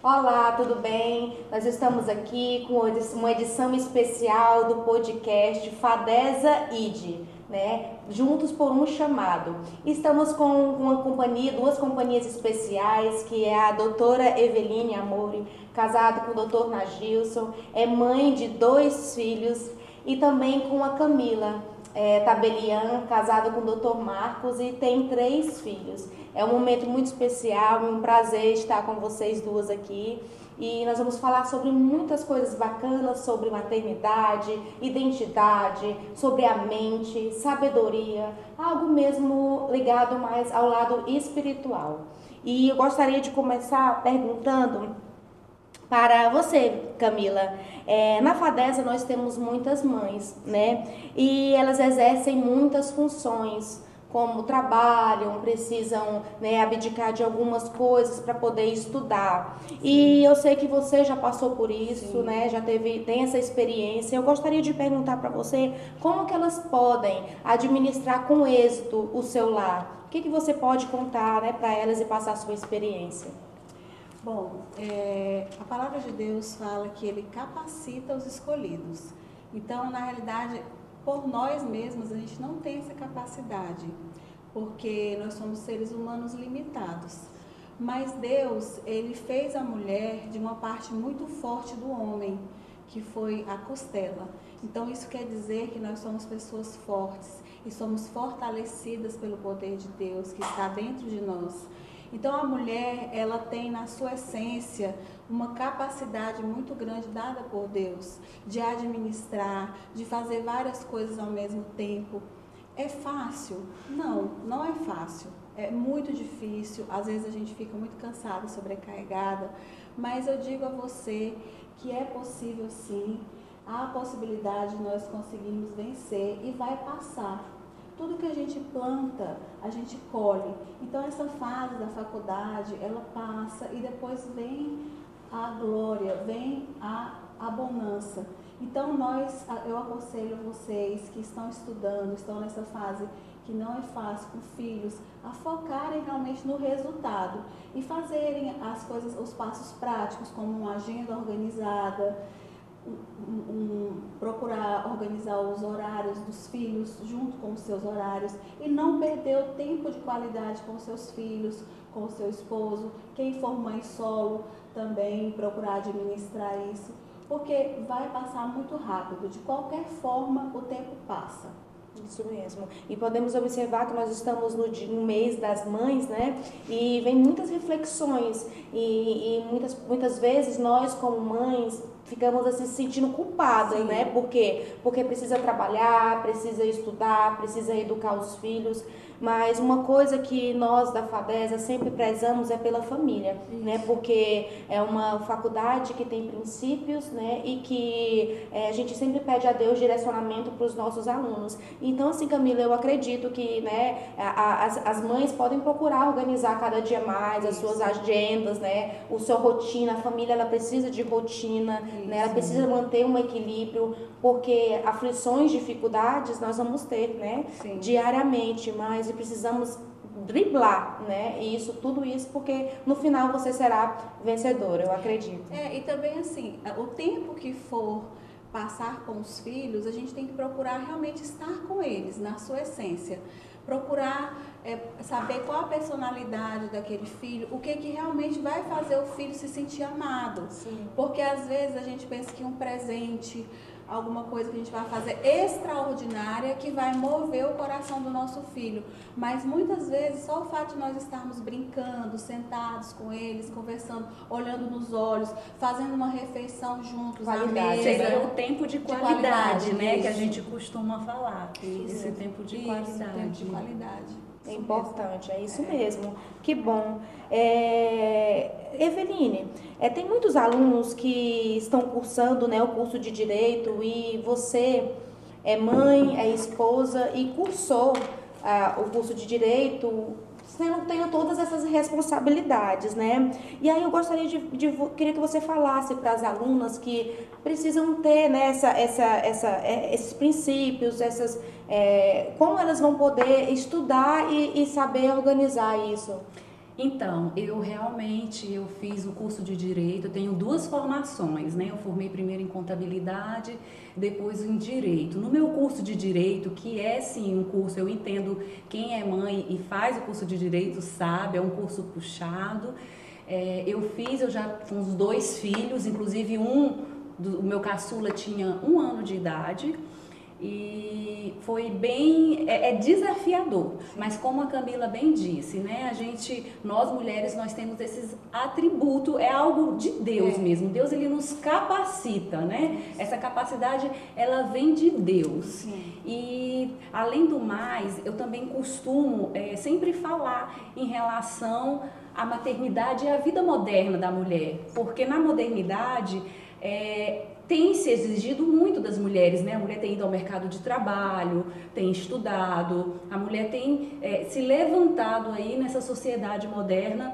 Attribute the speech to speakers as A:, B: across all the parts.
A: Olá, tudo bem? Nós estamos aqui com uma edição especial do podcast Fadeza ID, né? Juntos por um chamado. Estamos com uma companhia, duas companhias especiais, que é a doutora Eveline Amore, casada com o doutor Nagilson, é mãe de 2 filhos, e também com a Camila Tabelian, casada com o doutor Marcos, e tem 3 filhos. É um momento muito especial e um prazer estar com vocês duas aqui. E nós vamos falar sobre muitas coisas bacanas, sobre maternidade, identidade, sobre a mente, sabedoria, algo mesmo ligado mais ao lado espiritual. E eu gostaria de começar perguntando para você, Camila. Na Fadeza nós temos muitas mães, né? E elas exercem muitas funções, como trabalham, precisam, né, abdicar de algumas coisas para poder estudar. E eu sei que você já passou por isso,
B: Sim.
A: né? Tem essa experiência. Eu gostaria de perguntar para você como que elas podem administrar com êxito o seu lar. O que você pode contar, né, para elas e passar a sua experiência?
B: Bom, a palavra de Deus fala que Ele capacita os escolhidos. Então, na realidade, por nós mesmos, a gente não tem essa capacidade, porque nós somos seres humanos limitados. Mas Deus, Ele fez a mulher de uma parte muito forte do homem, que foi a costela. Então, isso quer dizer que nós somos pessoas fortes e somos fortalecidas pelo poder de Deus que está dentro de nós. Então a mulher, ela tem na sua essência uma capacidade muito grande dada por Deus de administrar, de fazer várias coisas ao mesmo tempo. É fácil? Não, não é fácil. É muito difícil, às vezes a gente fica muito cansada, sobrecarregada, mas eu digo a você que é possível sim, há a possibilidade de nós conseguirmos vencer e vai passar. Tudo que a gente planta, a gente colhe. Então essa fase da faculdade, ela passa e depois vem a glória, vem a bonança. Então eu aconselho vocês que estão estudando, estão nessa fase que não é fácil com filhos, a focarem realmente no resultado e fazerem as coisas, os passos práticos, como uma agenda organizada, procurar organizar os horários dos filhos junto com os seus horários e não perder o tempo de qualidade com os seus filhos, com o seu esposo. Quem for mãe solo também procurar administrar isso, porque vai passar muito rápido. De qualquer forma, o tempo passa.
A: Isso mesmo. E podemos observar que nós estamos no mês das mães, né? E vem muitas reflexões e muitas vezes nós como mães ficamos assim se sentindo culpadas,
B: Sim.
A: né? Por quê? Porque precisa trabalhar, precisa estudar, precisa educar os filhos. Mas uma coisa que nós da Fadeza sempre prezamos é pela família, né? Porque é uma faculdade que tem princípios, né? E que a gente sempre pede a Deus direcionamento para os nossos alunos. Então, assim, Camila, eu acredito que, né, as mães podem procurar organizar cada dia mais as suas agendas, né? O seu rotina, a família, ela precisa de rotina, né? Ela precisa manter um equilíbrio, porque aflições, dificuldades nós vamos ter, né?
B: Sim.
A: Diariamente, mas precisamos driblar, né? E tudo isso, porque no final você será vencedora, eu acredito.
B: E também assim, o tempo que for passar com os filhos, a gente tem que procurar realmente estar com eles, na sua essência. Procurar saber qual a personalidade daquele filho, o que realmente vai fazer o filho se sentir amado.
A: Sim.
B: Porque às vezes a gente pensa que um presente, alguma coisa que a gente vai fazer extraordinária que vai mover o coração do nosso filho. Mas muitas vezes só o fato de nós estarmos brincando, sentados com eles, conversando, olhando nos olhos, fazendo uma refeição juntos à mesa.
C: Seria o tempo de qualidade, né?
B: Isso.
C: Que a gente costuma falar.
B: Isso.
C: Esse tempo de
B: Isso,
C: qualidade.
B: tempo de qualidade.
A: É importante, é isso mesmo. Que bom. Eveline, tem muitos alunos que estão cursando, né, o curso de Direito, e você é mãe, é esposa e cursou o curso de Direito, tendo todas essas responsabilidades, né? E aí eu gostaria queria que você falasse para as alunas que precisam ter, né, esses princípios, como elas vão poder estudar e saber organizar isso.
C: Então, eu fiz o curso de Direito, eu tenho 2 formações, né? Eu formei primeiro em Contabilidade, depois em Direito. No meu curso de Direito, que é sim um curso, eu entendo, quem é mãe e faz o curso de Direito sabe, é um curso puxado. Eu já com os 2 filhos, inclusive o meu caçula tinha 1 ano de idade. E foi bem, desafiador, mas como a Camila bem disse, né, nós mulheres, nós temos esses atributos, é algo de Deus mesmo, Deus ele nos capacita, né, essa capacidade ela vem de Deus. Sim. E além do mais, eu também costumo sempre falar em relação à maternidade e à vida moderna da mulher, porque na modernidade tem se exigido muito das mulheres, né? A mulher tem ido ao mercado de trabalho, tem estudado, a mulher tem se levantado aí nessa sociedade moderna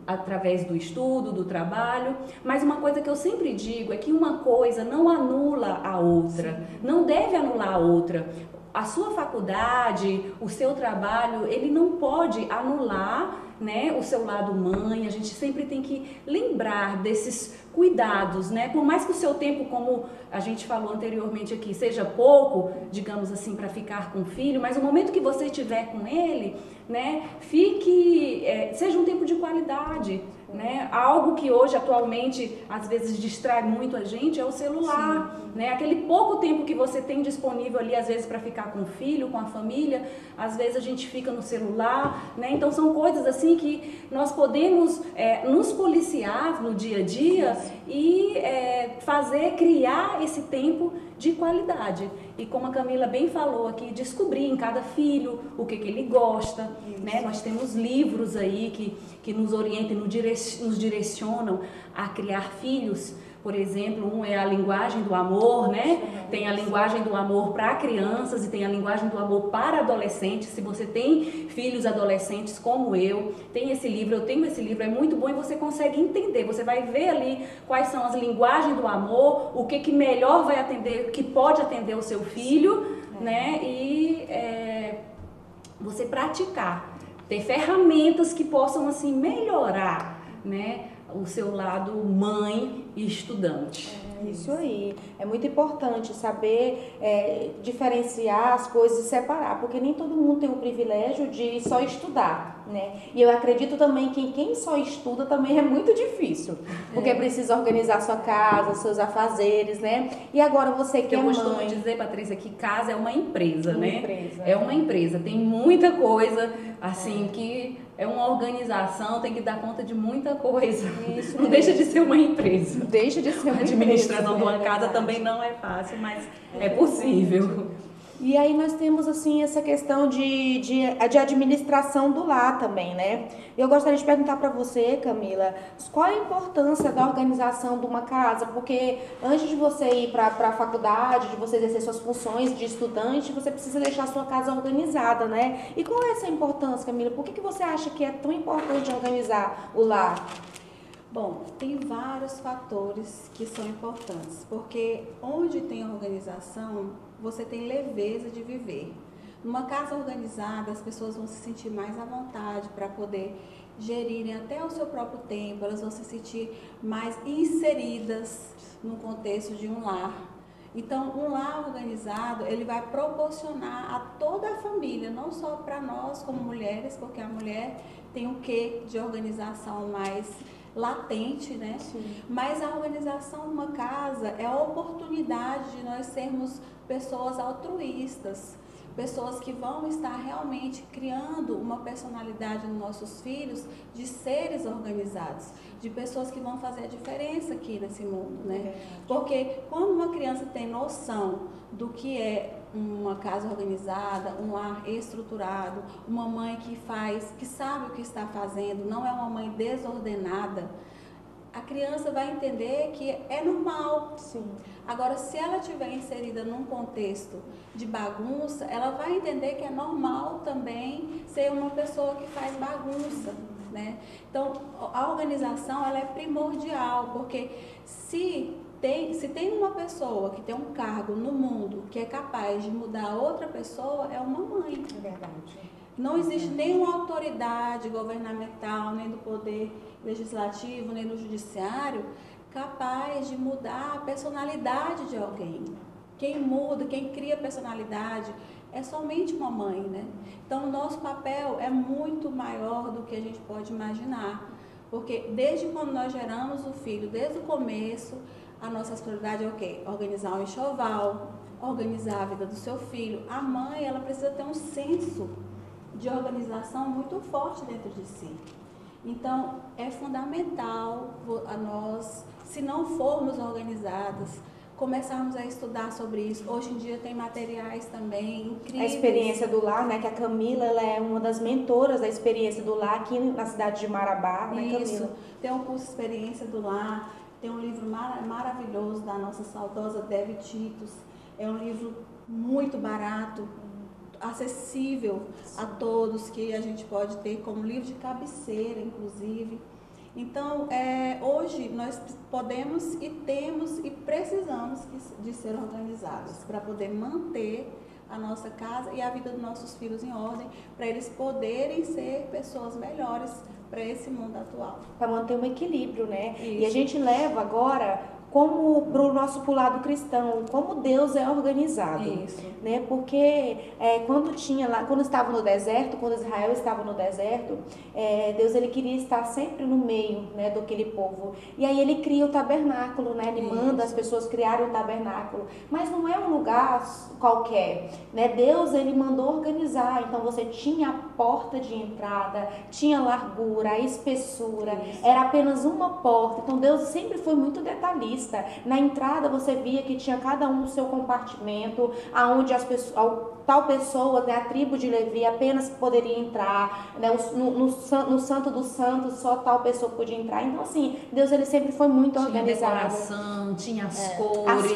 C: através do estudo, do trabalho, mas uma coisa que eu sempre digo é que uma coisa não anula a outra, sim, não deve anular a outra. A sua faculdade, o seu trabalho, ele não pode anular, né, o seu lado mãe. A gente sempre tem que lembrar desses cuidados, né? Por mais que o seu tempo, como a gente falou anteriormente aqui, seja pouco, digamos assim, para ficar com o filho, mas o momento que você estiver com ele, né, seja um tempo de qualidade, né? Algo que hoje, atualmente, às vezes distrai muito a gente é o celular, sim, né? Aquele pouco tempo que você tem disponível ali, às vezes, para ficar com o filho, com a família, às vezes a gente fica no celular, né? Então, são coisas assim que nós podemos nos policiar no dia a dia, sim, e criar esse tempo de qualidade. E como a Camila bem falou aqui, descobrir em cada filho o que ele gosta, né? Nós temos livros aí que nos orientam, nos direcionam a criar filhos. Por exemplo, um é a linguagem do amor, né? Tem a linguagem do amor para crianças e tem a linguagem do amor para adolescentes. Se você tem filhos adolescentes como eu tenho esse livro, é muito bom e você consegue entender. Você vai ver ali quais são as linguagens do amor, o que melhor vai atender, que pode atender o seu filho, né? E você praticar, ter ferramentas que possam assim melhorar, né, o seu lado mãe e estudante.
A: Isso aí, é muito importante saber diferenciar as coisas e separar, porque nem todo mundo tem o privilégio de só estudar, né? E eu acredito também que quem só estuda também é muito difícil, porque precisa organizar sua casa, seus afazeres, né? E agora você que é mãe... Eu
C: costumo dizer, Patrícia, que casa é uma empresa, né? É uma empresa, tem muita coisa, assim, que... É uma organização, tem que dar conta de muita coisa. Isso, não deixa de ser uma empresa.
A: Deixa de ser uma empresa.
C: A administração de uma casa também não é fácil, mas é possível.
A: E aí nós temos assim essa questão de administração do lar também, né? Eu gostaria de perguntar para você, Camila, qual a importância da organização de uma casa? Porque antes de você ir para a faculdade, de você exercer suas funções de estudante, você precisa deixar a sua casa organizada, né? E qual é essa importância, Camila? Por que você acha que é tão importante organizar o lar?
B: Bom, tem vários fatores que são importantes, porque onde tem organização, você tem leveza de viver. Numa casa organizada, as pessoas vão se sentir mais à vontade para poder gerirem até o seu próprio tempo, elas vão se sentir mais inseridas no contexto de um lar. Então, um lar organizado, ele vai proporcionar a toda a família, não só para nós como mulheres, porque a mulher tem um quê de organização mais latente, né? Sim. Mas a organização de uma casa é a oportunidade de nós sermos pessoas altruístas, pessoas que vão estar realmente criando uma personalidade nos nossos filhos de seres organizados, de pessoas que vão fazer a diferença aqui nesse mundo, né? Porque quando uma criança tem noção do que é uma casa organizada, um lar estruturado, uma mãe que sabe o que está fazendo, não é uma mãe desordenada, a criança vai entender que é normal. Sim. Agora, se ela estiver inserida num contexto de bagunça, ela vai entender que é normal também ser uma pessoa que faz bagunça, né? Então, a organização ela é primordial, porque se tem uma pessoa que tem um cargo no mundo que é capaz de mudar outra pessoa, é uma mãe.
A: É verdade.
B: Não existe nenhuma autoridade governamental, nem do poder legislativo, nem do judiciário, capaz de mudar a personalidade de alguém. Quem muda, quem cria personalidade é somente uma mãe, né? Então, o nosso papel é muito maior do que a gente pode imaginar. Porque desde quando nós geramos o filho, desde o começo, a nossa prioridade é o quê? Organizar o enxoval, organizar a vida do seu filho. A mãe, ela precisa ter um senso de organização muito forte dentro de si. Então, é fundamental a nós, se não formos organizadas, começarmos a estudar sobre isso. Hoje em dia tem materiais também incríveis.
A: A experiência do lar, né? Que a Camila, ela é uma das mentoras da experiência do lar aqui na cidade de Marabá, né, Camila?
B: Isso, tem um curso Experiência do Lar, tem um livro maravilhoso da nossa saudosa Debbie Titos. É um livro muito barato, acessível a todos, que a gente pode ter como livro de cabeceira, inclusive. Então, hoje nós podemos e temos e precisamos de ser organizados para poder manter a nossa casa e a vida dos nossos filhos em ordem, para eles poderem ser pessoas melhores para esse mundo atual.
A: Para manter um equilíbrio, né?
B: Isso.
A: E a gente leva agora como para o nosso lado cristão, como Deus é organizado.
B: Isso.
A: Né? Porque quando estava no deserto, quando Israel estava no deserto, Deus ele queria estar sempre no meio, né, daquele povo. E aí ele cria o tabernáculo, né? Ele manda as pessoas criarem o tabernáculo. Mas não é um lugar qualquer, né? Deus ele mandou organizar. Então você tinha a porta de entrada, tinha a largura, a espessura, era apenas uma porta. Então Deus sempre foi muito detalhista. Na entrada você via que tinha cada um o seu compartimento, aonde tal pessoa, né, a tribo de Levi apenas poderia entrar, né, no Santo dos Santos só tal pessoa podia entrar. Então assim, Deus ele sempre foi muito organizado.
C: Tinha decoração, tinha as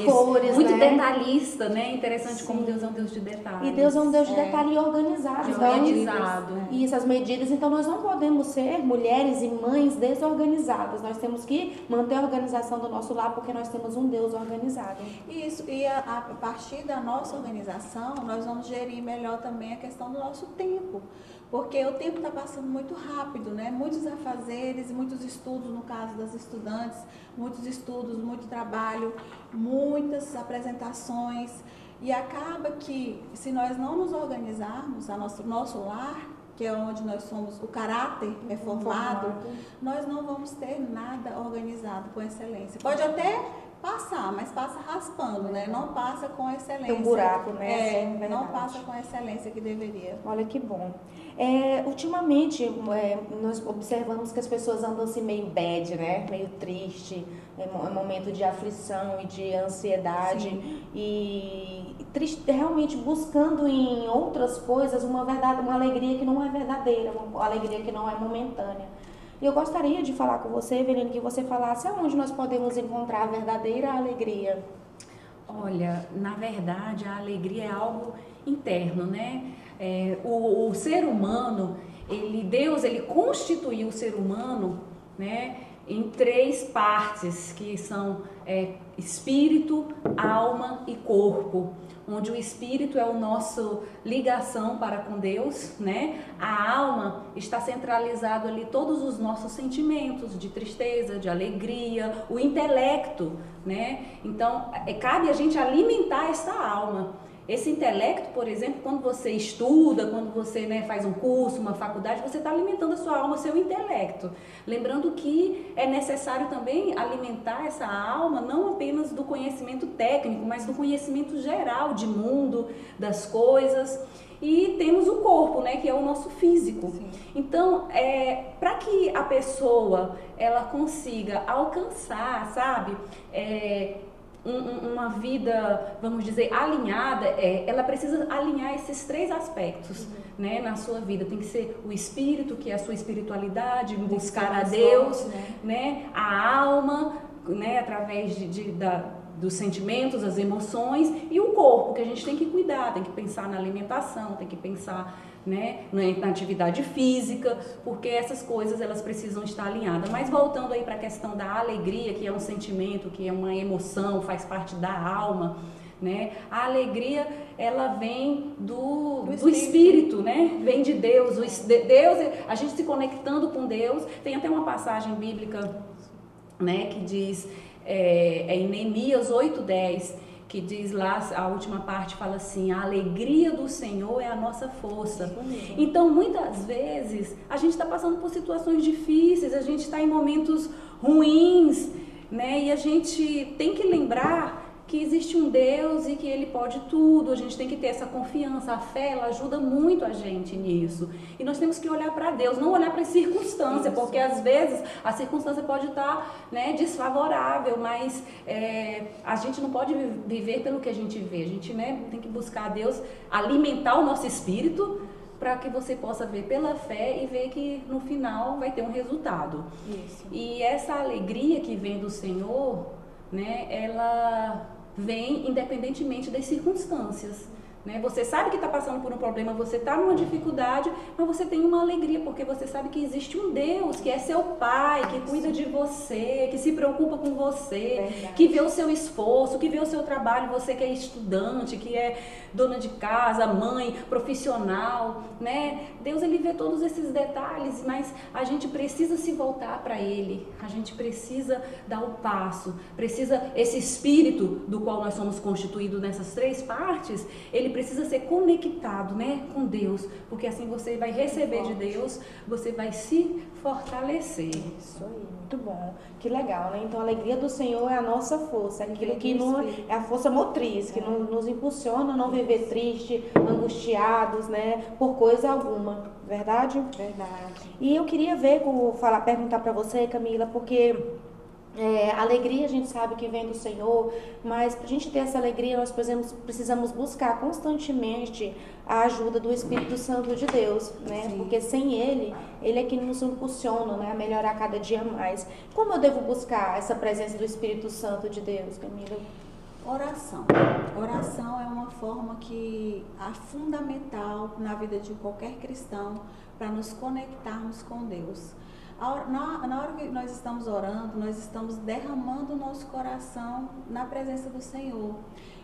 A: cores,
C: muito
A: né?
C: detalhista, né? Interessante. Sim. Como Deus é um Deus de detalhes.
A: E Deus é um Deus de detalhe e organizado.
C: Organizado.
A: Isso, as medidas. Então nós não podemos ser mulheres e mães desorganizadas. Nós temos que manter a organização do nosso lar, porque nós temos um Deus organizado.
B: Isso, e a partir da nossa organização, nós vamos gerir melhor também a questão do nosso tempo, porque o tempo está passando muito rápido, né? Muitos afazeres, muitos estudos, no caso das estudantes, muitos estudos, muito trabalho, muitas apresentações, e acaba que, se nós não nos organizarmos, nosso lar, que é onde nós somos, o caráter é formado, nós não vamos ter nada organizado com excelência. Pode até passar, mas passa raspando, né? Não passa com excelência.
A: Tem um buraco, né?
B: Não passa com a excelência que deveria.
A: Olha que bom. Ultimamente, nós observamos que as pessoas andam assim meio bad, né? Meio triste, momento de aflição e de ansiedade. Sim. E triste, realmente buscando em outras coisas uma alegria que não é verdadeira, uma alegria que não é momentânea. E eu gostaria de falar com você, Eveline, que você falasse aonde nós podemos encontrar a verdadeira alegria.
C: Olha, na verdade, a alegria é algo interno, né? O ser humano, Deus constituiu o ser humano, né, em 3 partes, que são espírito, alma e corpo. Onde o espírito é a nossa ligação para com Deus, né? A alma está centralizado ali todos os nossos sentimentos de tristeza, de alegria, o intelecto, né? Então, cabe a gente alimentar essa alma. Esse intelecto, por exemplo, quando você estuda, quando você, né, faz um curso, uma faculdade, você está alimentando a sua alma, o seu intelecto. Lembrando que é necessário também alimentar essa alma, não apenas do conhecimento técnico, mas do conhecimento geral de mundo, das coisas. E temos o corpo, né, que é o nosso físico. Sim. Então, para que a pessoa ela consiga alcançar, sabe, uma vida, vamos dizer, alinhada, ela precisa alinhar esses 3 aspectos, né, na sua vida. Tem que ser o espírito, que é a sua espiritualidade, buscar a Deus, né, a alma, né, através dos sentimentos, das emoções, e o corpo, que a gente tem que cuidar, tem que pensar na alimentação, tem que pensar, né, na atividade física, porque essas coisas elas precisam estar alinhadas. Mas voltando aí para a questão da alegria, que é um sentimento, que é uma emoção, faz parte da alma, né? A alegria, ela vem do Espírito, né? Vem de Deus. Deus, a gente se conectando com Deus. Tem até uma passagem bíblica, né, que diz, em Neemias 8:10, que diz lá, a última parte fala assim: a alegria do Senhor é a nossa força. Então, muitas vezes, a gente está passando por situações difíceis, a gente está em momentos ruins, né? E a gente tem que lembrar que existe um Deus e que Ele pode tudo. A gente tem que ter essa confiança. A fé, ela ajuda muito a gente nisso. E nós temos que olhar para Deus, não olhar para a circunstância, porque às vezes a circunstância pode estar, né, desfavorável, mas a gente não pode viver pelo que a gente vê. A gente, né, tem que buscar a Deus, alimentar o nosso espírito, para que você possa ver pela fé e ver que no final vai ter um resultado.
A: Isso.
C: E essa alegria que vem do Senhor, né, ela vem independentemente das circunstâncias, né? Você sabe que está passando por um problema, você está numa dificuldade, mas você tem uma alegria, porque você sabe que existe um Deus, que é seu Pai, que cuida de você, que se preocupa com você,
A: Verdade.
C: que vê o seu esforço, que vê o seu trabalho, você que é estudante, que é dona de casa, mãe, profissional, né? Deus, Ele vê todos esses detalhes, mas a gente precisa se voltar para Ele, a gente precisa dar o passo, precisa, esse espírito do qual nós somos constituídos nessas três partes, ele precisa ser conectado, né, com Deus, porque assim você vai receber de Deus, você vai se fortalecer.
A: Isso aí, muito bom. Que legal, né? Então a alegria do Senhor é a nossa força, aquilo que é a força motriz, que nos impulsiona a não viver triste, angustiados, né, por coisa alguma. Verdade?
B: Verdade.
A: E eu queria perguntar para você, Camila, porque a alegria a gente sabe que vem do Senhor, mas para a gente ter essa alegria nós precisamos buscar constantemente a ajuda do Espírito Santo de Deus, né?
B: Sim.
A: Porque sem Ele é que nos impulsiona, né, a melhorar cada dia mais. Como eu devo buscar essa presença do Espírito Santo de Deus, Camila?
B: Oração. Oração é uma forma que é fundamental na vida de qualquer cristão para nos conectarmos com Deus. Na hora que nós estamos orando, nós estamos derramando o nosso coração na presença do Senhor.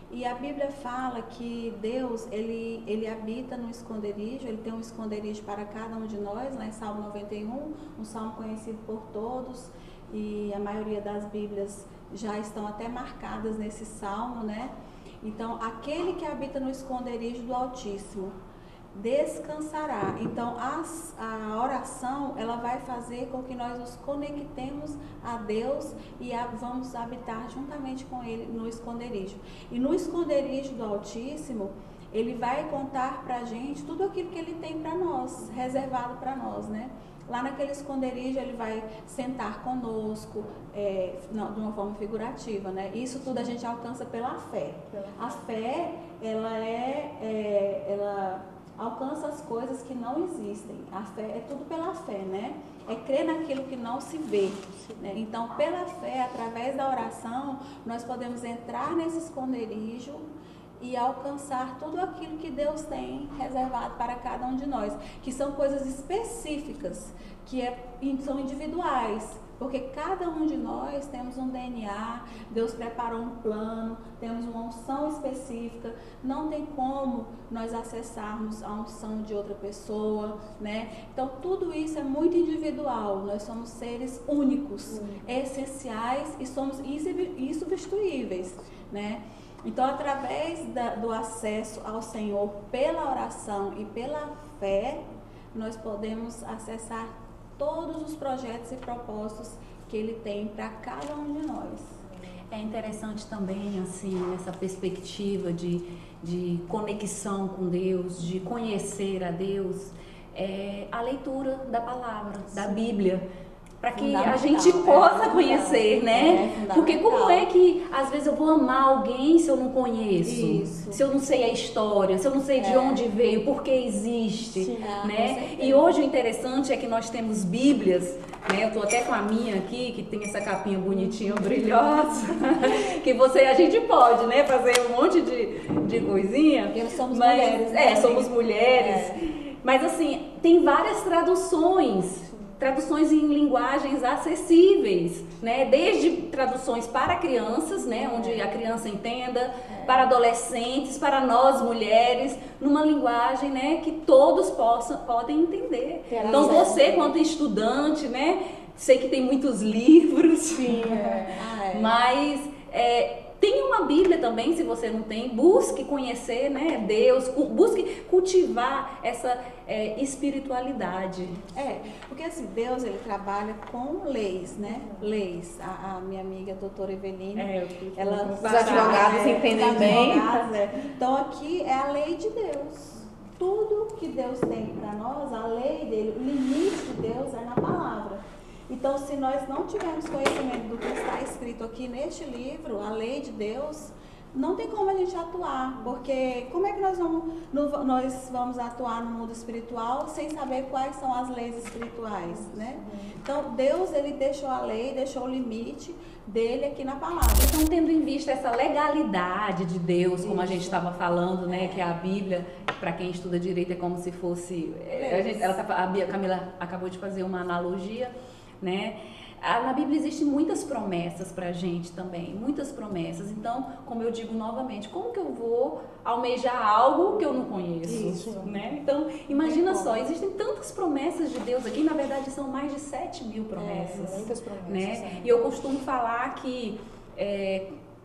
B: E a Bíblia fala que Deus, ele habita no esconderijo, Ele tem um esconderijo para cada um de nós, lá em Salmo 91, um salmo conhecido por todos, e a maioria das Bíblias já estão até marcadas nesse salmo, né? Então, aquele que habita no esconderijo do Altíssimo descansará. Então a oração, ela vai fazer com que nós nos conectemos a Deus e vamos habitar juntamente com Ele no esconderijo. E no esconderijo do Altíssimo, Ele vai contar pra gente tudo aquilo que Ele tem para nós, reservado para nós, né? Lá naquele esconderijo Ele vai sentar conosco, de uma forma figurativa, né? Isso tudo a gente alcança pela fé. A fé, ela alcança as coisas que não existem. A fé é tudo pela fé, né? É crer naquilo que não se vê, né? Então, pela fé, através da oração, nós podemos entrar nesse esconderijo e alcançar tudo aquilo que Deus tem reservado para cada um de nós, que são coisas específicas, que são individuais, porque cada um de nós temos um DNA, Deus preparou um plano, temos uma unção específica, não tem como nós acessarmos a unção de outra pessoa, né? Então tudo isso é muito individual, nós somos seres únicos, essenciais e somos insubstituíveis, né? Então, através do acesso ao Senhor pela oração e pela fé, nós podemos acessar todos os projetos e propósitos que Ele tem para cada um de nós.
C: É interessante também, assim, essa perspectiva de conexão com Deus, de conhecer a Deus, a leitura da palavra, da Bíblia, para que a gente possa conhecer, né? Porque como é que às vezes eu vou amar alguém se eu não conheço?
B: Isso.
C: Se eu não sei a história, se eu não sei de onde veio, por que existe,
B: Sim,
C: né? E hoje o interessante é que nós temos Bíblias, né? Eu tô até com a minha aqui, que tem essa capinha bonitinha, brilhosa, que a gente pode, né, fazer um monte de coisinha.
B: Porque nós somos mulheres, né?
C: Somos mulheres. Mas assim, tem várias traduções, traduções em linguagens acessíveis, né? Desde traduções para crianças, né? Onde a criança entenda, para adolescentes, para nós mulheres, numa linguagem, né? Que todos podem entender. Então você, quanto estudante, né? Sei que tem muitos livros,
A: sim,
C: mas tem uma Bíblia também, se você não tem, busque conhecer, né, Deus, busque cultivar essa espiritualidade.
B: Porque assim, Deus, ele trabalha com leis, né? Leis. A minha amiga, a doutora Eveline,
A: os advogados entendem bem.
B: Então aqui é a lei de Deus. Tudo que Deus tem para nós, a lei dele, o limite de Deus é na palavra. Então, se nós não tivermos conhecimento do que está escrito aqui neste livro, a lei de Deus, não tem como a gente atuar, porque como é que nós vamos atuar no mundo espiritual sem saber quais são as leis espirituais, né? Então, Deus, ele deixou a lei, deixou o limite dele aqui na palavra.
C: Então, tendo em vista essa legalidade de Deus, como a gente estava falando, né, que a Bíblia, para quem estuda direito, é como se fosse... a Camila acabou de fazer uma analogia, né? Na Bíblia existem muitas promessas pra gente também, muitas promessas. Então, como eu digo novamente, como que eu vou almejar algo que eu não conheço? Né? Então, imagina só, existem tantas promessas de Deus aqui, na verdade são mais de 7.000 promessas.
A: Muitas promessas.
C: Né? E eu costumo falar que...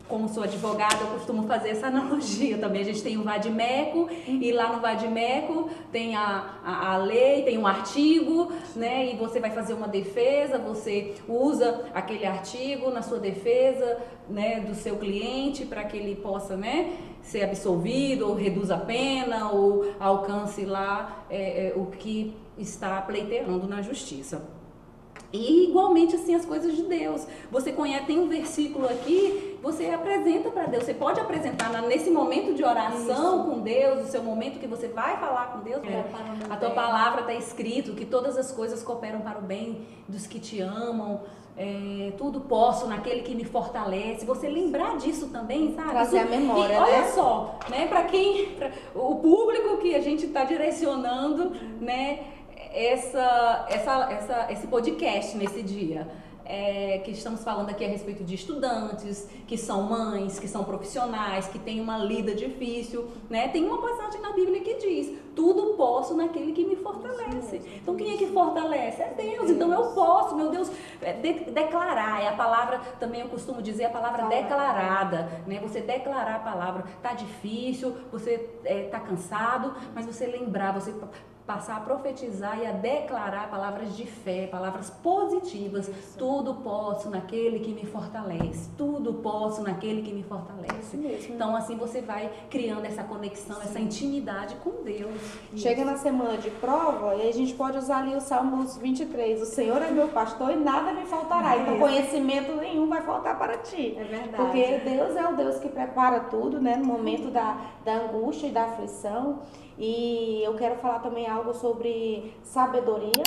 C: como sou advogada, eu costumo fazer essa analogia também. A gente tem o vadimeco e lá no vadimeco tem a lei, tem um artigo, né? E você vai fazer uma defesa, você usa aquele artigo na sua defesa, né, do seu cliente para que ele possa, né, ser absolvido ou reduz a pena ou alcance lá o que está pleiteando na justiça. E igualmente assim as coisas de Deus. Você conhece, tem um versículo aqui, você apresenta para Deus. Você pode apresentar nesse momento de oração com Deus, o seu momento que você vai falar com Deus. A tua palavra está escrito que todas as coisas cooperam para o bem dos que te amam. Tudo posso naquele que me fortalece. Você lembrar disso também, sabe?
A: Trazer a memória,
C: olha só, né? Para o público que a gente está direcionando, né? Esse podcast nesse dia, que estamos falando aqui a respeito de estudantes, que são mães, que são profissionais, que têm uma lida difícil, né? Tem uma passagem na Bíblia que diz: tudo posso naquele que me fortalece. Então quem é que fortalece? É Deus. Então eu posso, meu Deus, declarar. É a palavra, também eu costumo dizer, a palavra declarada, né? Você declarar a palavra. Tá difícil, você tá cansado, mas você lembrar, você passar a profetizar e a declarar palavras de fé, palavras positivas. Tudo posso naquele que me fortalece. Tudo posso naquele que me fortalece. Então assim você vai criando essa conexão, essa intimidade com Deus.
A: Chega na semana de prova e a gente pode usar ali o Salmos 23. O Senhor é meu pastor e nada me faltará. Então conhecimento nenhum vai faltar para ti.
B: É verdade.
A: Porque Deus é o Deus que prepara tudo, né? No momento da angústia e da aflição. E eu quero falar também algo sobre sabedoria,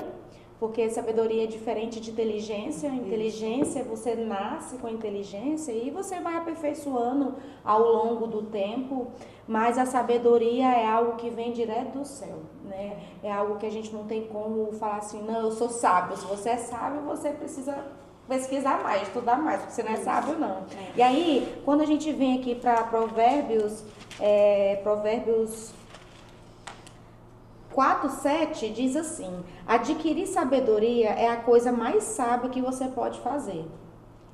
A: porque sabedoria é diferente de inteligência. Inteligência, você nasce com inteligência e você vai aperfeiçoando ao longo do tempo, mas a sabedoria é algo que vem direto do céu, né? É algo que a gente não tem como falar assim, não, eu sou sábio. Se você é sábio, você precisa pesquisar mais, estudar mais, porque você não é sábio, não. E aí, quando a gente vem aqui para Provérbios 4:7 diz assim: adquirir sabedoria é a coisa mais sábia que você pode fazer.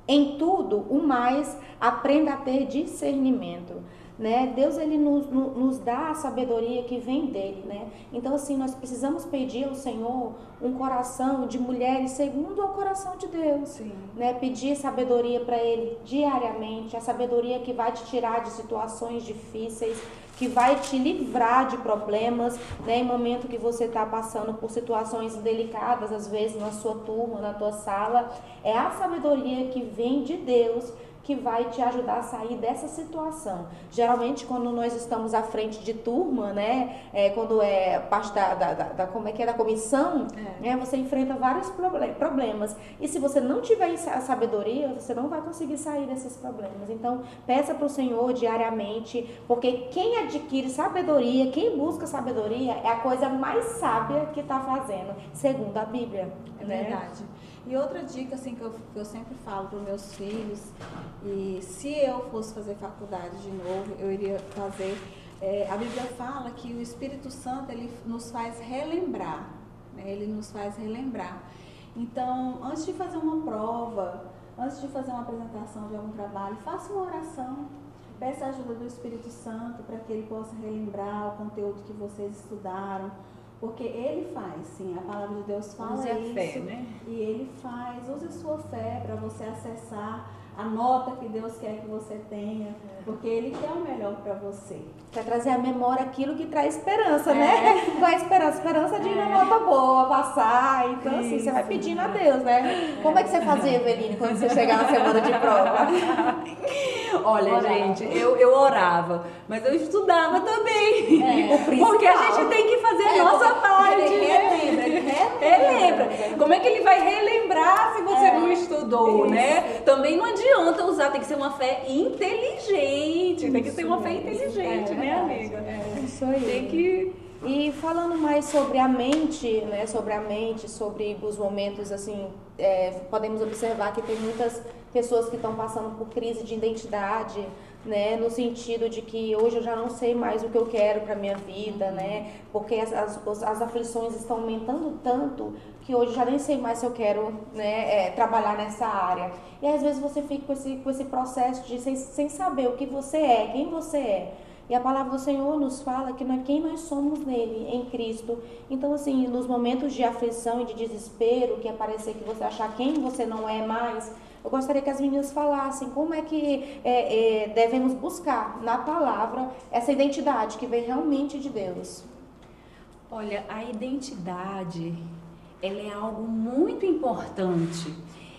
A: Em tudo, o mais, aprenda a ter discernimento. Né? Deus, ele nos dá a sabedoria que vem dele, né? Então assim, nós precisamos pedir ao Senhor um coração de mulheres segundo o coração de Deus, né? Pedir sabedoria para ele diariamente, a sabedoria que vai te tirar de situações difíceis, que vai te livrar de problemas, né? Em momento que você está passando por situações delicadas, às vezes na sua turma, na tua sala, é a sabedoria que vem de Deus que vai te ajudar a sair dessa situação. Geralmente, quando nós estamos à frente de turma, né, quando é parte como é que é, da comissão, né, você enfrenta vários problemas. E se você não tiver a sabedoria, você não vai conseguir sair desses problemas. Então, peça para o Senhor diariamente, porque quem adquire sabedoria, quem busca sabedoria, é a coisa mais sábia que está fazendo, segundo a Bíblia.
B: É verdade. E outra dica assim, que eu sempre falo para os meus filhos, e se eu fosse fazer faculdade de novo, eu iria fazer, a Bíblia fala que o Espírito Santo, ele nos faz relembrar, né? Ele nos faz relembrar. Então, antes de fazer uma prova, antes de fazer uma apresentação de algum trabalho, faça uma oração, peça a ajuda do Espírito Santo para que ele possa relembrar o conteúdo que vocês estudaram. Porque ele faz, sim, a palavra de Deus fala
C: use
B: isso,
C: a fé, né?
B: E ele faz, use a sua fé para você acessar a nota que Deus quer que você tenha, porque ele quer o melhor para você.
A: Para trazer à memória aquilo que traz esperança, né? Vai esperança de ir na nota boa, passar, então assim, você vai pedindo a Deus, né? Como é que você fazia, Eveline, quando você chegar na semana de prova?
C: Olha, gente, eu orava, mas eu estudava também. Porque a gente tem que fazer a nossa parte.
B: Ele
C: relembra. Como é que ele vai relembrar se você não estudou, né? Também não adianta usar, tem que ser uma fé inteligente. Tem que ser uma fé inteligente, né, amiga?
A: Isso aí.
C: Tem que...
A: E falando mais sobre a mente, né, sobre os momentos, assim, podemos observar que tem muitas pessoas que estão passando por crise de identidade, né, no sentido de que hoje eu já não sei mais o que eu quero para minha vida, né, porque as aflições estão aumentando tanto que hoje eu já nem sei mais se eu quero, né, trabalhar nessa área. E às vezes você fica com esse processo de sem saber o que você é, quem você é. E a palavra do Senhor nos fala que quem nós somos nele, em Cristo. Então, assim, nos momentos de aflição e de desespero, que aparecer que você achar quem você não é mais, eu gostaria que as meninas falassem como é que devemos buscar na palavra essa identidade que vem realmente de Deus.
C: Olha, a identidade, ela é algo muito importante.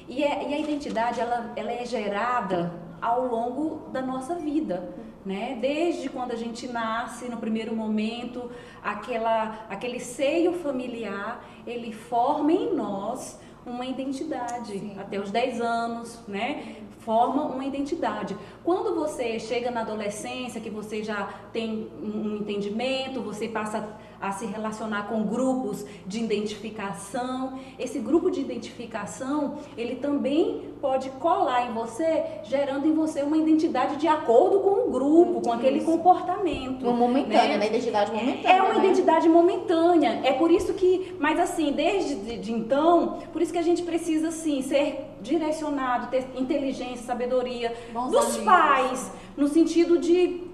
C: E a identidade, ela é gerada ao longo da nossa vida. Né? Desde quando a gente nasce, no primeiro momento, aquele seio familiar, ele forma em nós uma identidade. Sim. Até os 10 anos, né? Forma uma identidade. Quando você chega na adolescência, que você já tem um entendimento, você passa a se relacionar com grupos de identificação. Esse grupo de identificação, ele também pode colar em você, gerando em você uma identidade de acordo com o grupo, com aquele comportamento.
A: Momentânea, né? Identidade momentânea.
C: É uma identidade momentânea. É por isso que, mas assim, desde então, por isso que a gente precisa, assim, ser direcionado, ter inteligência, sabedoria dos pais, no sentido de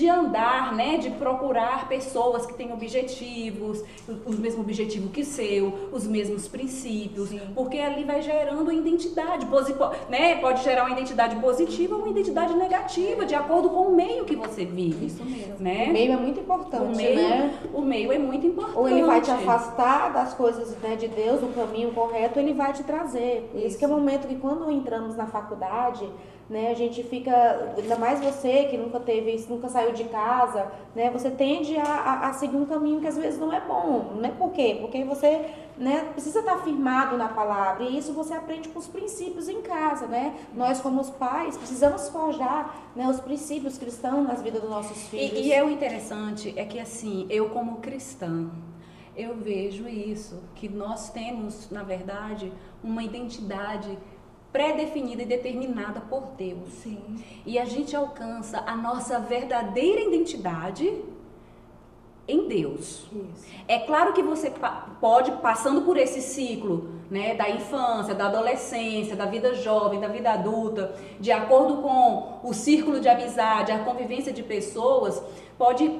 C: andar, né, de procurar pessoas que têm objetivos, o mesmo objetivo que seu, os mesmos princípios. Sim. Porque ali vai gerando uma identidade, né, pode gerar uma identidade positiva ou uma identidade negativa, de acordo com o meio que você vive.
B: Isso mesmo.
C: Né?
A: O meio é muito importante, né?
C: O meio é muito importante.
A: Ou ele vai te afastar das coisas, né, de Deus, do caminho correto, ele vai te trazer. Isso que é o momento que quando entramos na faculdade, né, a gente fica, ainda mais você que nunca saiu de casa, né, você tende a seguir um caminho que às vezes não é bom, não é por quê? Porque você, né, precisa estar firmado na palavra, e isso você aprende com os princípios em casa, né, nós como os pais precisamos forjar, né, os princípios cristãos nas vidas dos nossos filhos.
C: E o interessante é que assim, eu como cristã, eu vejo isso, que nós temos, na verdade, uma identidade pré-definida e determinada por Deus.
B: Sim.
C: E a gente alcança a nossa verdadeira identidade em Deus.
B: Isso.
C: É claro que você pode, passando por esse ciclo, né, da infância, da adolescência, da vida jovem, da vida adulta, de acordo com o círculo de amizade, a convivência de pessoas, pode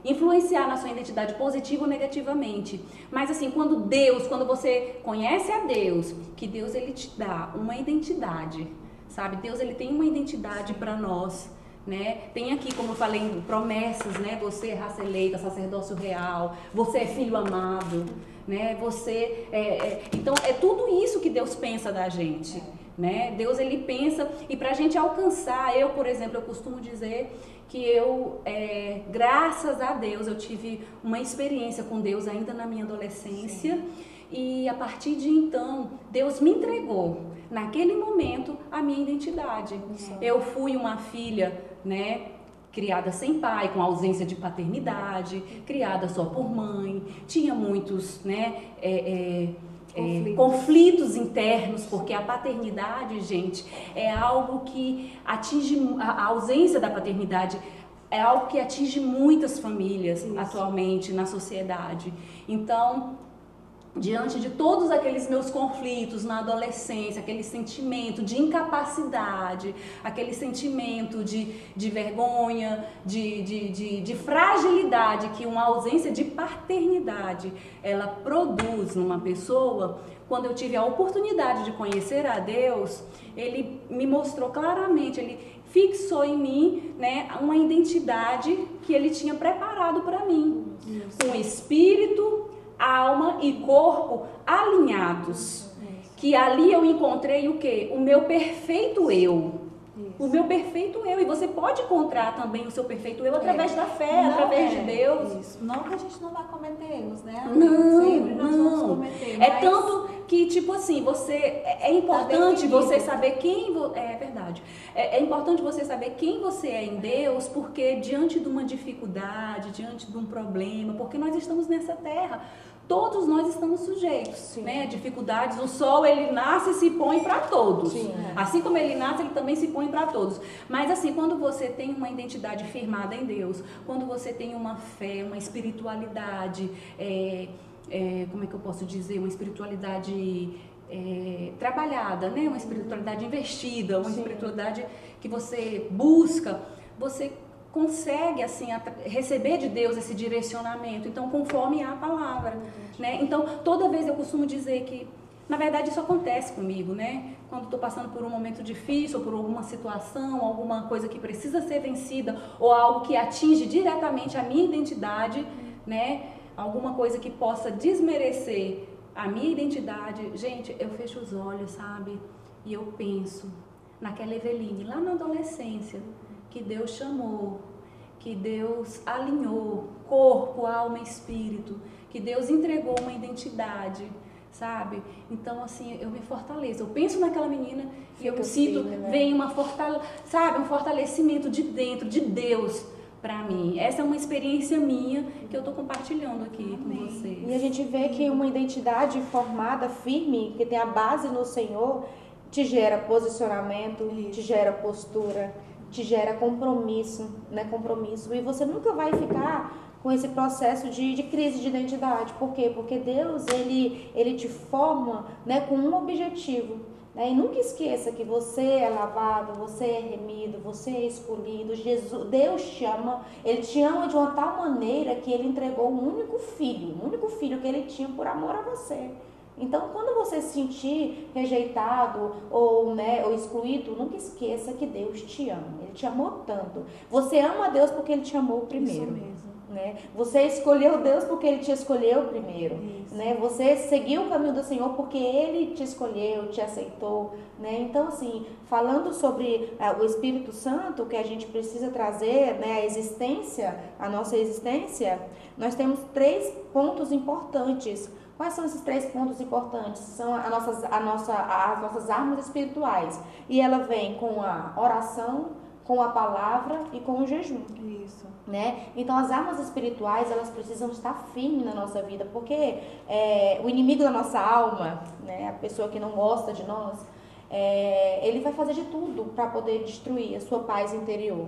C: influenciar na sua identidade positiva ou negativamente. Mas assim, quando você conhece a Deus, que Deus ele te dá uma identidade, sabe? Deus ele tem uma identidade para nós, né? Tem aqui, como eu falei, promessas, né? Você é raça eleita, sacerdócio real, você é filho amado, né? Então é tudo isso que Deus pensa da gente, né? Deus, ele pensa, e pra gente alcançar, eu, por exemplo, eu costumo dizer que graças a Deus, eu tive uma experiência com Deus ainda na minha adolescência. Sim. E a partir de então, Deus me entregou, naquele momento, a minha identidade. Sim. Eu fui uma filha, né, criada sem pai, com ausência de paternidade, criada só por mãe, tinha muitos, né, conflitos internos, porque a paternidade, gente, é algo que atinge, a ausência da paternidade é algo que atinge muitas famílias. Isso. Atualmente na sociedade. Então, diante de todos aqueles meus conflitos na adolescência, aquele sentimento de incapacidade, aquele sentimento de vergonha, de fragilidade que uma ausência de paternidade ela produz numa pessoa, quando eu tive a oportunidade de conhecer a Deus, ele me mostrou claramente, ele fixou em mim, né, uma identidade que ele tinha preparado para mim, com espírito, alma e corpo alinhados, que ali eu encontrei o quê? O meu perfeito eu. Isso. O meu perfeito eu. E você pode encontrar também o seu perfeito eu através da fé, através de Deus.
B: Isso. Não que a gente não vai cometer erros, né?
C: Não,
B: sempre nós vamos cometer.
C: É tanto que, tipo assim, é importante você saber quem... É verdade. É importante você saber quem você é em Deus, porque diante de uma dificuldade, diante de um problema, porque nós estamos nessa terra, todos nós estamos sujeitos, né? Dificuldades, o sol, ele nasce e se põe para todos. Sim. Assim como ele nasce, ele também se põe para todos. Mas assim, quando você tem uma identidade firmada em Deus, quando você tem uma fé, uma espiritualidade, como é que eu posso dizer? Uma espiritualidade trabalhada, né? Uma espiritualidade investida, uma espiritualidade que você busca, você consegue assim receber de Deus esse direcionamento, então conforme a palavra, né? Então toda vez eu costumo dizer que na verdade isso acontece comigo, né? Quando estou passando por um momento difícil, ou por alguma situação, alguma coisa que precisa ser vencida, ou algo que atinge diretamente a minha identidade, né? Alguma coisa que possa desmerecer a minha identidade, gente, eu fecho os olhos, sabe? E eu penso naquela Eveline lá na adolescência, que Deus chamou, que Deus alinhou corpo, alma e espírito, que Deus entregou uma identidade, sabe? Então, assim, eu me fortaleço. Eu penso naquela menina e eu sinto, vem um fortalecimento de dentro, de Deus para mim. Essa é uma experiência minha que eu estou compartilhando aqui com vocês.
A: E a gente vê que uma identidade formada, firme, que tem a base no Senhor, te gera posicionamento, te gera postura, te gera compromisso, né? Compromisso. E você nunca vai ficar com esse processo de crise de identidade. Por quê? Porque Deus, ele te forma, né, com um objetivo. Né? E nunca esqueça que você é lavado, você é remido, você é escolhido. Deus te ama, Ele te ama de uma tal maneira que Ele entregou o único filho que Ele tinha por amor a você. Então, quando você se sentir rejeitado ou excluído, nunca esqueça que Deus te ama. Ele te amou tanto. Você ama Deus porque Ele te amou primeiro. Isso mesmo. Né? Você escolheu Deus porque Ele te escolheu primeiro. Né? Você seguiu o caminho do Senhor porque Ele te escolheu, te aceitou. Né? Então, assim, falando sobre o Espírito Santo, que a gente precisa trazer, né, a nossa existência, nós temos 3 pontos importantes. Quais são esses 3 pontos importantes? São as nossas armas espirituais. E ela vem com a oração, com a palavra e com o jejum. Isso. Né? Então, as armas espirituais, elas precisam estar firmes na nossa vida, porque o inimigo da nossa alma, né, a pessoa que não gosta de nós, ele vai fazer de tudo para poder destruir a sua paz interior.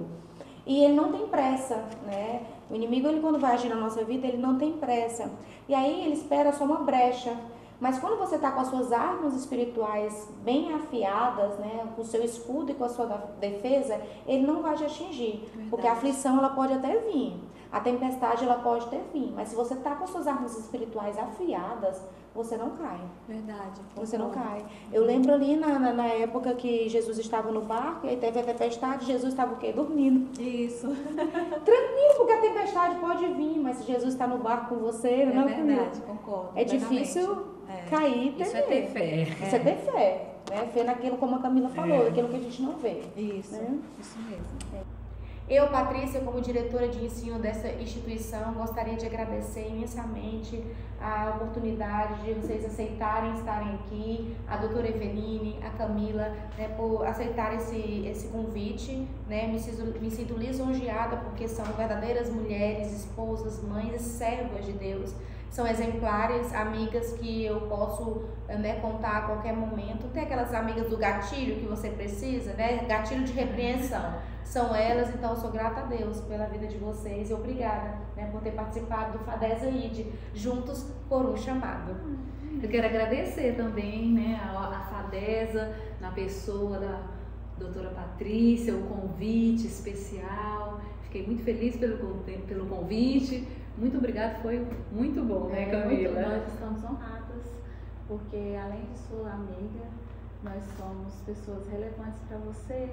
A: E ele não tem pressa, né? O inimigo, ele quando vai agir na nossa vida, ele não tem pressa. E aí ele espera só uma brecha. Mas quando você está com as suas armas espirituais bem afiadas, né, com o seu escudo e com a sua defesa, ele não vai te atingir. Verdade. Porque a aflição, ela pode até vir. A tempestade, ela pode ter fim, mas se você tá com suas armas espirituais afiadas, você não cai.
B: Verdade.
A: Você não cai. Eu lembro ali na época que Jesus estava no barco, e aí teve a tempestade, Jesus estava o quê? Dormindo.
B: Isso.
A: Tranquilo, porque a tempestade pode vir, mas se Jesus está no barco com você, não é
B: verdade, concordo.
A: É difícil cair e
C: Isso é ter fé.
A: Isso é ter fé. Né? Fé naquilo, como a Camila falou, naquilo que a gente não vê.
B: Isso,
A: né?
B: Isso mesmo.
A: Eu, Patrícia, como diretora de ensino dessa instituição, gostaria de agradecer imensamente a oportunidade de vocês aceitarem estarem aqui, a doutora Eveline, a Camila, né, por aceitar esse convite. Né, me sinto lisonjeada porque são verdadeiras mulheres, esposas, mães e servas de Deus. São exemplares, amigas que eu posso, né, contar a qualquer momento. Tem aquelas amigas do gatilho que você precisa, né? Gatilho de repreensão. São elas, então eu sou grata a Deus pela vida de vocês e obrigada, né, por ter participado do Fadeza ID, juntos por um chamado.
C: Eu quero agradecer também, né, a Fadeza, na pessoa da doutora Patrícia, o convite especial. Fiquei muito feliz pelo convite. Muito obrigada, foi muito bom, né, Camila?
D: Nós estamos honradas, porque além de sua amiga, nós somos pessoas relevantes para você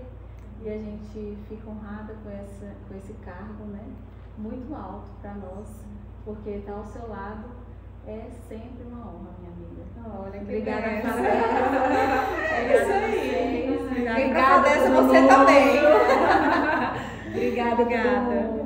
D: e a gente fica honrada com esse cargo, né? Muito alto para nós, porque estar ao seu lado é sempre uma honra, minha amiga.
A: Olha, que
D: obrigada,
A: Fadeza.
D: É isso aí.
A: Obrigada, Fadeza, você também.
C: Obrigada.